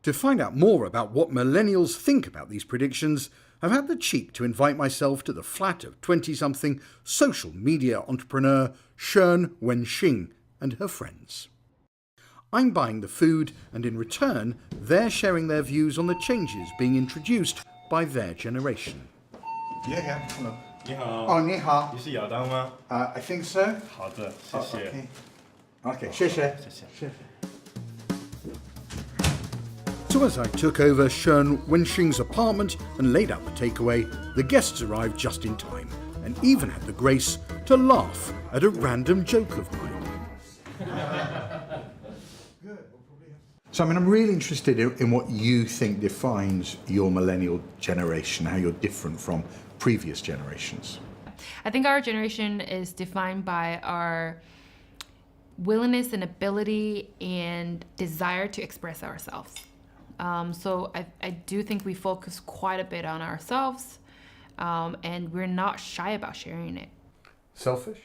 To find out more about what millennials think about these predictions, I've had the cheek to invite myself to the flat of 20-something social media entrepreneur Shen Wenxing and her friends. I'm buying the food, and in return, they're sharing their views on the changes being introduced by their generation. Yeah, hello. 你好。哦，你好。你是亚当吗？ I think so. 好的，谢谢。Okay, 谢谢。 So as I took over Shen Wenxing's apartment and laid out the takeaway, the guests arrived just in time and even had the grace to laugh at a random joke of mine. So, I'm really interested in what you think defines your millennial generation, how you're different from previous generations. I think our generation is defined by our willingness and ability and desire to express ourselves. So I do think we focus quite a bit on ourselves, and we're not shy about sharing it. Selfish?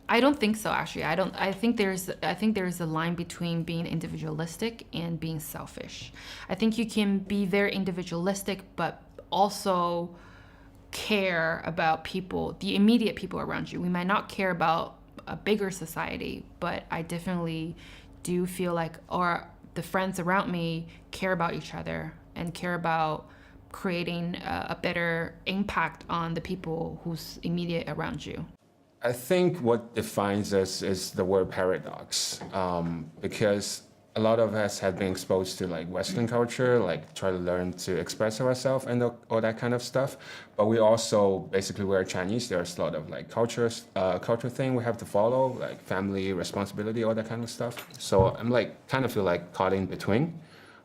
I don't think so, actually. I think there's a line between being individualistic and being selfish. I think you can be very individualistic, but also care about people, the immediate people around you. We might not care about a bigger society, but I definitely do feel like the friends around me care about each other and care about creating a better impact on the people who's immediate around you. I think what defines us is the word paradox, because a lot of us have been exposed to like Western culture, like try to learn to express ourselves and all that kind of stuff. But we also, basically we're Chinese, there's a lot of like culture thing we have to follow, like family, responsibility, all that kind of stuff. So I'm like, kind of feel like caught in between.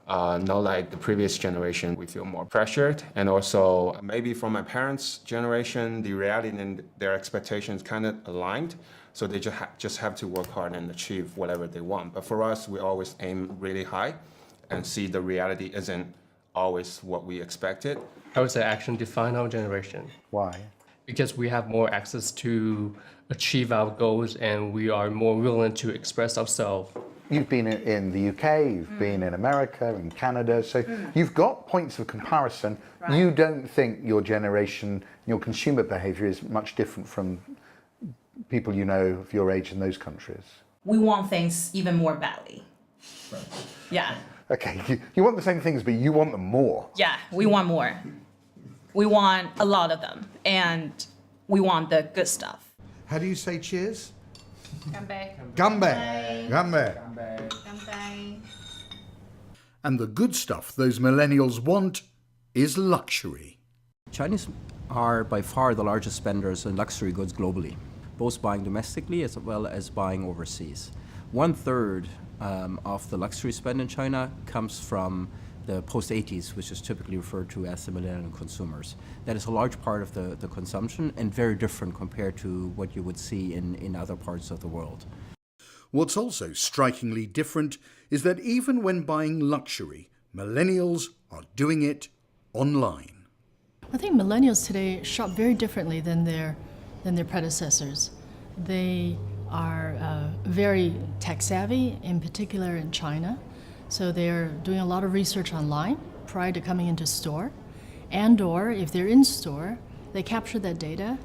Not like the previous generation, we feel more pressured. And also maybe from my parents' generation, the reality and their expectations kind of aligned. So they just have to work hard and achieve whatever they want. But for us, we always aim really high and see the reality isn't always what we expected. I would say action define our generation. Why? Because we have more access to achieve our goals and we are more willing to express ourselves. You've been in the UK, you've been in America, in Canada, so you've got points of comparison. Right. You don't think your generation, your consumer behavior is much different from people you know of your age in those countries? We want things even more badly. Right. Yeah. Okay, you want the same things, but you want them more. Yeah, we want more. We want a lot of them, and we want the good stuff. How do you say cheers? Ganbei. Ganbei. Ganbei. Ganbei. And the good stuff those millennials want is luxury. Chinese are by far the largest spenders in luxury goods globally, both buying domestically as well as buying overseas. 1/3 of the luxury spend in China comes from the post-80s, which is typically referred to as the millennial consumers. That is a large part of the consumption and very different compared to what you would see in other parts of the world. What's also strikingly different is that even when buying luxury, millennials are doing it online. I think millennials today shop very differently than their predecessors. They are very tech savvy, in particular in China. So they're doing a lot of research online prior to coming into store. And/or if they're in store, they capture that data.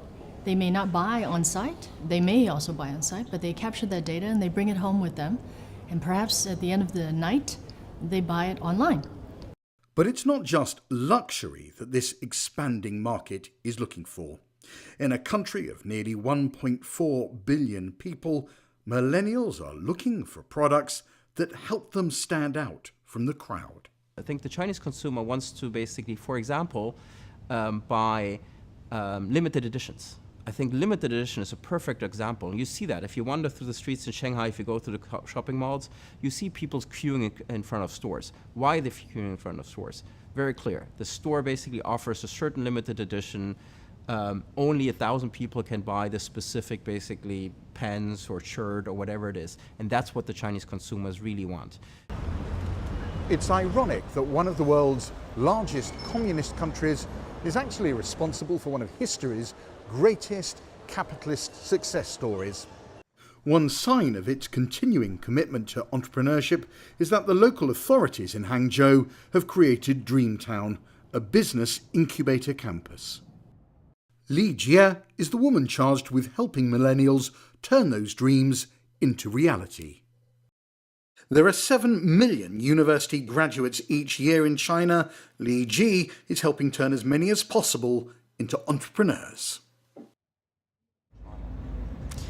They may not buy on site. They may also buy on site, but they capture that data and they bring it home with them. And perhaps at the end of the night, they buy it online. But it's not just luxury that this expanding market is looking for. In a country of nearly 1.4 billion people, millennials are looking for products that help them stand out from the crowd. I think the Chinese consumer wants to basically, for example, buy limited editions. I think limited edition is a perfect example. You see that if you wander through the streets in Shanghai, if you go through the shopping malls, you see people queuing in front of stores. Why are they queuing in front of stores? Very clear. The store basically offers a certain limited edition. Only 1,000 people can buy the specific, basically, pens or shirt or whatever it is. And that's what the Chinese consumers really want. It's ironic that one of the world's largest communist countries is actually responsible for one of history's greatest capitalist success stories. One sign of its continuing commitment to entrepreneurship is that the local authorities in Hangzhou have created Dreamtown, a business incubator campus. Li Jie is the woman charged with helping millennials turn those dreams into reality. There are 7 million university graduates each year in China. Li Ji is helping turn as many as possible into entrepreneurs.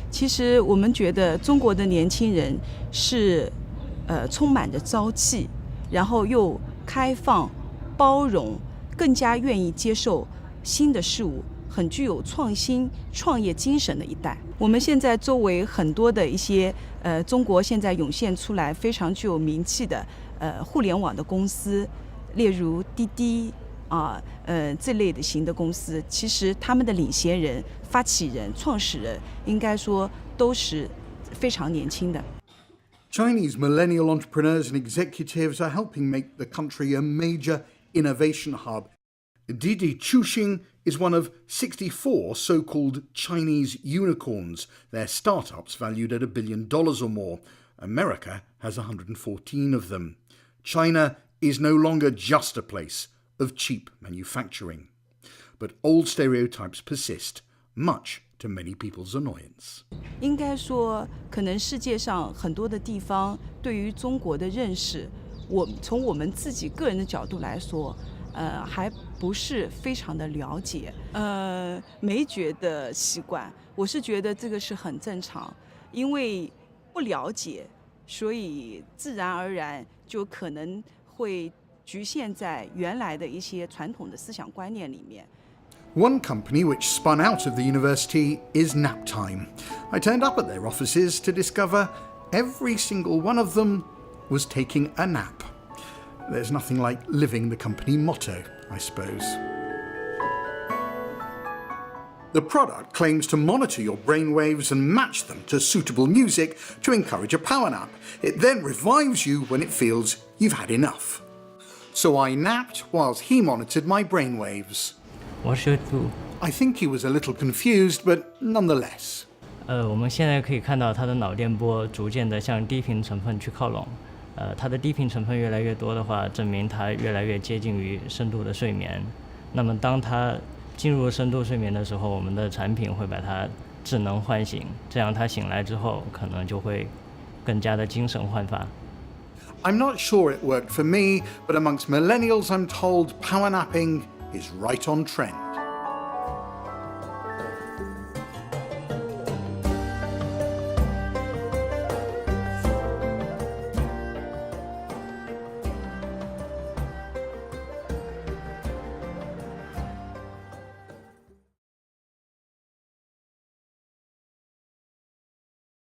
其实我们觉得中国的年轻人是充满着朝气，然后又开放、包容，更加愿意接受新的事物，很具有创新、创业精神的一代。我们现在周围很多的一些中国现在涌现出来非常具有名气的互联网的公司，例如滴滴这类的型的公司，其实他们的领衔人、发起人、创始人，应该说都是非常年轻的。Chinese millennial entrepreneurs and executives are helping make the country a major innovation hub. Didi Chuxing is one of 64 so-called Chinese unicorns, their startups valued at $1 billion or more. America has 114 of them. China is no longer just a place of cheap manufacturing. But old stereotypes persist, much to many people's annoyance. 应该说，可能世界上很多的地方对于中国的认识，从我们自己个人的角度来说，还不是非常的了解，没觉得习惯。我是觉得这个是很正常，因为不了解，所以自然而然就可能会局限在原来的一些传统的思想观念里面。One company which spun out of the university is Naptime. I turned up at their offices to discover every single one of them was taking a nap. There's nothing like living the company motto, I suppose. The product claims to monitor your brainwaves and match them to suitable music to encourage a power nap. It then revives you when it feels you've had enough. So I napped whilst he monitored my brainwaves. What should do? I think he was a little confused, but nonetheless. 我们现在可以看到它的脑电波逐渐的向低频成分去靠拢。它的低频成分越来越多的话，证明它越来越接近于深度的睡眠。那么当它进入深度睡眠的时候，我们的产品会把它智能唤醒，这样它醒来之后可能就会更加的精神焕发。I'm not sure it worked for me, but amongst millennials I'm told power napping is right on trend.